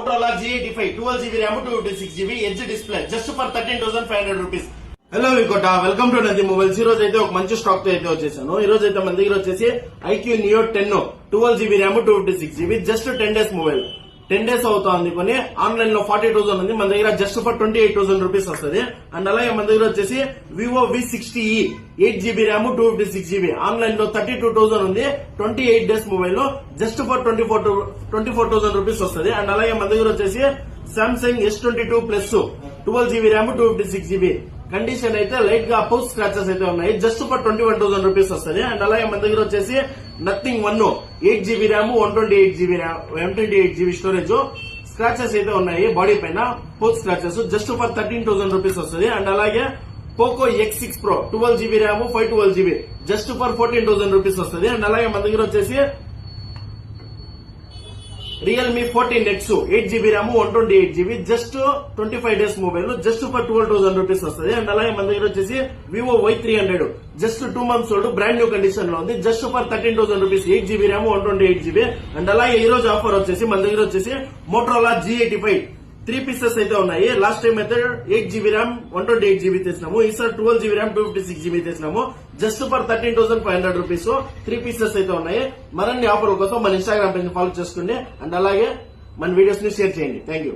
Motorola G85 12GB RAM 256GB Edge display just for 13,500 rupees. Hello V Kota welcome to Nandi mobiles. ఈ రోజు అయితే ఒక మంచి స్టాక్ తో అయితే వచ్చేసాను. ఈ రోజు అయితే మన దగ్గర వచ్చేసి iQOO Neo 10 12GB RAM 256GB just 10 days mobile. 10 days అవుతుంది కొని ఆన్లైన్ లో 40,000 ఉంది, మన దగ్గర జస్ట్ ఫర్ 28,000 రూపీస్ వస్తుంది. అండ్ అలాగే మన దగ్గర వచ్చేసి Vivo V60e 8GB RAM 256GB online లో 32,000 ఉంది. 28 days మొబైల్ లో జస్ట్ ఫర్ 24,000 రూపీస్ వస్తుంది. అండ్ అలాగే మన దగ్గర వచ్చేసి Samsung S22 plus 12GB RAM 256GB condition అయితే లైట్ గా పౌస్ స్క్రాచెస్ అయితే ఉన్నాయి, జస్ట్ ఫర్ 21,000 రూపీస్ వస్తుంది. అండ్ అలాగే మన దగ్గర వచ్చేసి nothing 1 8GB RAM 128GB storage scratches అయితే ఉన్నాయి బాడీ పైన పౌస్ స్క్రాచెస్ జస్ట్ ఫర్ 13,000 రూపీస్ వస్తుంది. అండ్ అలాగే Poco X6 Pro 12GB RAM 512GB just for 14,000 rupees వస్తుంది. అండ్ అలాగే మన దగ్గర వచ్చేసి Realme 14X 8GB RAM 128GB just 25 days mobile just for 12,000 rupees వస్తుంది. అండ్ అలాగే మన దగ్గర వచ్చేసి Vivo Y300 just 2 months old brand new condition లో ఉంది, just for 13,000 rupees 8GB RAM 128GB. And అలాగే ఈ రోజు ఆఫర్ వచ్చేసి మన దగ్గర వచ్చేసి మోటరోలా G85 3 pieces అయితే ఉన్నాయి. లాస్ట్ టైం అయితే 8GB RAM 128GB తెచ్చినాము, ఈసారి 12GB RAM 256GB తెచ్చినాము జస్ట్ ఫర్ 13,500 రూపీస్ 3 pieces అయితే ఉన్నాయి. మరిన్ని ఆఫర్ కోసం మన ఇన్స్టాగ్రామ్ పేజ్ ఫాలో చేసుకోండి. అండ్ అలాగే మన వీడియోస్ ని షేర్ చేయండి. Thank you.